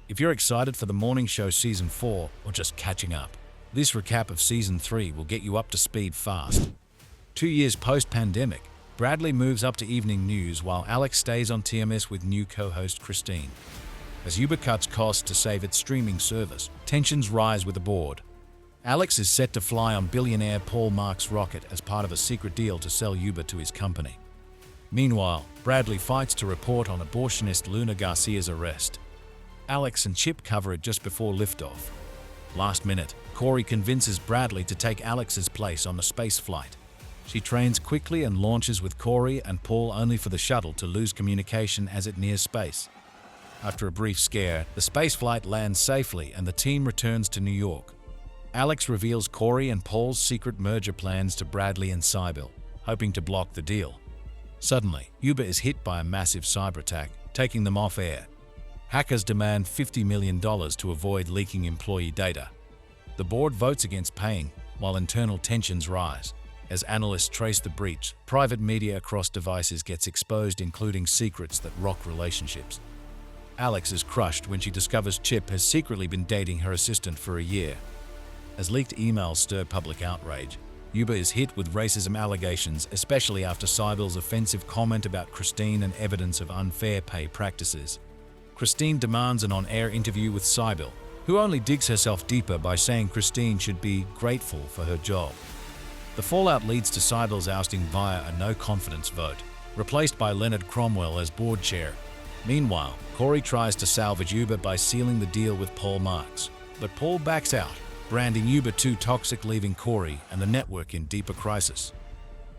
If you're excited for the morning show Season 4 or just catching up, this recap of Season 3 will get you up to speed fast. 2 years post-pandemic, Bradley moves up to evening news while Alex stays on TMS with new co-host Christine. As Uber cuts costs to save its streaming service, tensions rise with the board. Alex is set to fly on billionaire Paul Mark's rocket as part of a secret deal to sell Uber to his company. Meanwhile, Bradley fights to report on abortionist Luna Garcia's arrest. Alex and Chip cover it just before liftoff. Last minute, Corey convinces Bradley to take Alex's place on the space flight. She trains quickly and launches with Corey and Paul only for the shuttle to lose communication as it nears space. After a brief scare, the spaceflight lands safely and the team returns to New York. Alex reveals Corey and Paul's secret merger plans to Bradley and Cyberattack, hoping to block the deal. Suddenly, Uber is hit by a massive cyberattack, taking them off air. Hackers demand $50 million to avoid leaking employee data. The board votes against paying, while internal tensions rise. As analysts trace the breach, private media across devices gets exposed, including secrets that rock relationships. Alex is crushed when she discovers Chip has secretly been dating her assistant for a year. As leaked emails stir public outrage, Uber is hit with racism allegations, especially after Cyberattack's offensive comment about Christine and evidence of unfair pay practices. Christine demands an on-air interview with Cyberattack, who only digs herself deeper by saying Christine should be grateful for her job. The fallout leads to Cyberattack's ousting via a no-confidence vote, replaced by Leonard Cromwell as board chair. Meanwhile, Corey tries to salvage Uber by sealing the deal with Paul Marks, but Paul backs out, branding Uber too toxic, leaving Corey and the network in deeper crisis.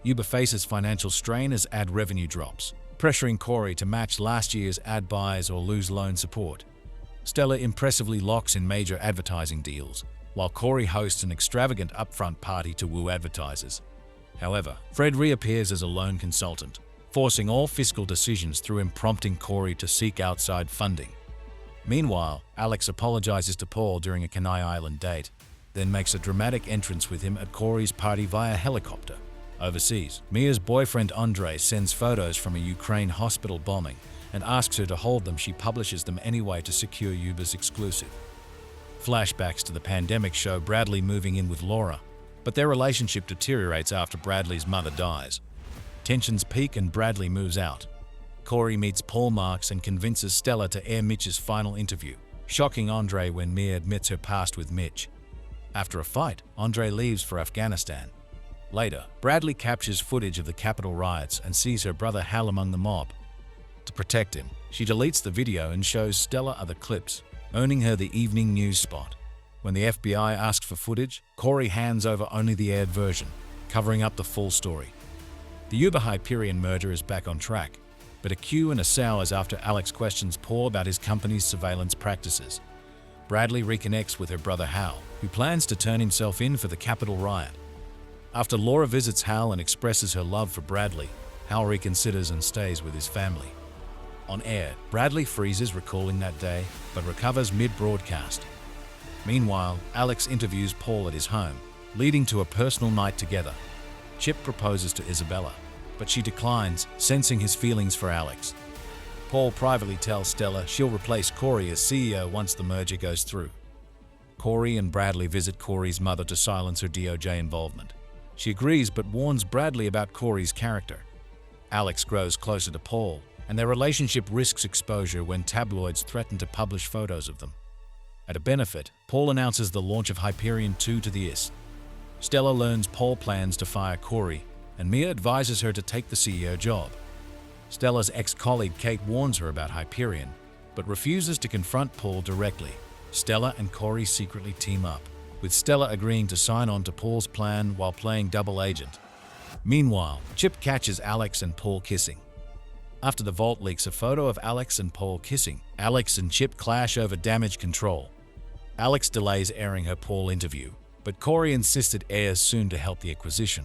Uber faces financial strain as ad revenue drops, pressuring Corey to match last year's ad buys or lose loan support. Stella impressively locks in major advertising deals, while Corey hosts an extravagant upfront party to woo advertisers. However, Fred reappears as a loan consultant, forcing all fiscal decisions through him, prompting Corey to seek outside funding. Meanwhile, Alex apologizes to Paul during a Kenai Island date, then makes a dramatic entrance with him at Corey's party via helicopter. Overseas, Mia's boyfriend Andre sends photos from a Ukraine hospital bombing and asks her to hold them. She publishes them anyway to secure Uber's exclusive. Flashbacks to the pandemic show Bradley moving in with Laura, but their relationship deteriorates after Bradley's mother dies. Tensions peak and Bradley moves out. Corey meets Paul Marks and convinces Stella to air Mitch's final interview, shocking Andre when Mia admits her past with Mitch. After a fight, Andre leaves for Afghanistan. Later, Bradley captures footage of the Capitol riots and sees her brother Hal among the mob. To protect him, she deletes the video and shows Stella other clips, earning her the evening news spot. When the FBI asks for footage, Corey hands over only the aired version, covering up the full story. The Uber-Hyperion merger is back on track, but a Q and a sours after Alex questions Paul about his company's surveillance practices. Bradley reconnects with her brother Hal, who plans to turn himself in for the Capitol riot. After Laura visits Hal and expresses her love for Bradley, Hal reconsiders and stays with his family. On air, Bradley freezes recalling that day, but recovers mid-broadcast. Meanwhile, Alex interviews Paul at his home, leading to a personal night together. Chip proposes to Isabella, but she declines, sensing his feelings for Alex. Paul privately tells Stella she'll replace Corey as CEO once the merger goes through. Corey and Bradley visit Corey's mother to silence her DOJ involvement. She agrees but warns Bradley about Corey's character. Alex grows closer to Paul, and their relationship risks exposure when tabloids threaten to publish photos of them. At a benefit, Paul announces the launch of Hyperion 2 to the East. Stella learns Paul plans to fire Corey, and Mia advises her to take the CEO job. Stella's ex-colleague Kate warns her about Hyperion, but refuses to confront Paul directly. Stella and Corey secretly team up, with Stella agreeing to sign on to Paul's plan while playing double agent. Meanwhile, Chip catches Alex and Paul kissing. After the vault leaks a photo of Alex and Paul kissing, Alex and Chip clash over damage control. Alex delays airing her Paul interview, but Corey insists it airs soon to help the acquisition.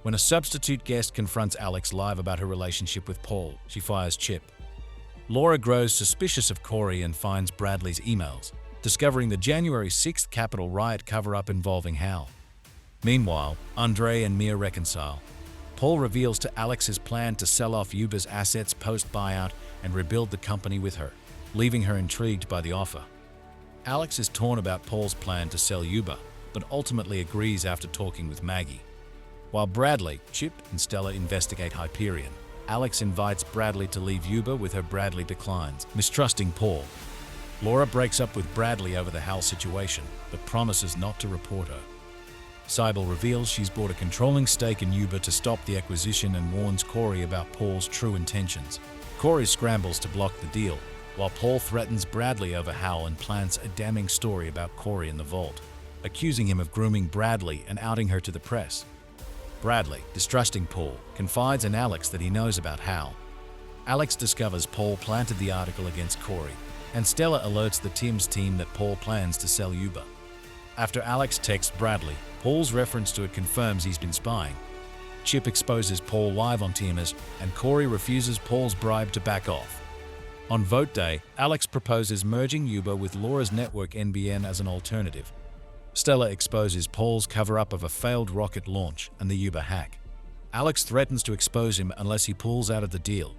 When a substitute guest confronts Alex live about her relationship with Paul, she fires Chip. Laura grows suspicious of Corey and finds Bradley's emails, discovering the January 6th Capitol riot cover-up involving Hal. Meanwhile, Andre and Mia reconcile. Paul reveals to Alex his plan to sell off Uber's assets post-buyout and rebuild the company with her. leaving her intrigued by the offer. Alex is torn about Paul's plan to sell Uber, but ultimately agrees after talking with Maggie. While Bradley, Chip, and Stella investigate Hyperion, Alex invites Bradley to leave Uber with her. Bradley declines, mistrusting Paul. Laura breaks up with Bradley over the Hal situation, but promises not to report her. Cybel reveals she's bought a controlling stake in Uber to stop the acquisition and warns Corey about Paul's true intentions. Corey scrambles to block the deal, while Paul threatens Bradley over Hal and plants a damning story about Corey in the vault, accusing him of grooming Bradley and outing her to the press. Bradley, distrusting Paul, confides in Alex that he knows about Hal. Alex discovers Paul planted the article against Corey, and Stella alerts the Tim's team that Paul plans to sell Uber. After Alex texts Bradley, Paul's reference to it confirms he's been spying. Chip exposes Paul live on Timers, and Corey refuses Paul's bribe to back off. On vote day, Alex proposes merging Uber with Laura's network NBN as an alternative. Stella exposes Paul's cover-up of a failed rocket launch and the Uber hack. Alex threatens to expose him unless he pulls out of the deal.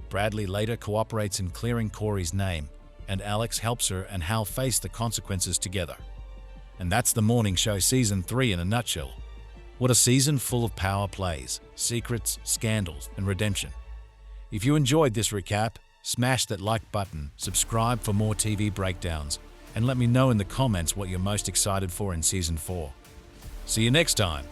Bradley later cooperates in clearing Corey's name, and Alex helps her and Hal face the consequences together. And that's the Morning Show Season 3 in a nutshell. What a season full of power plays, secrets, scandals, and redemption. If you enjoyed this recap, smash that like button, subscribe for more TV breakdowns, and let me know in the comments what you're most excited for in Season 4. See you next time!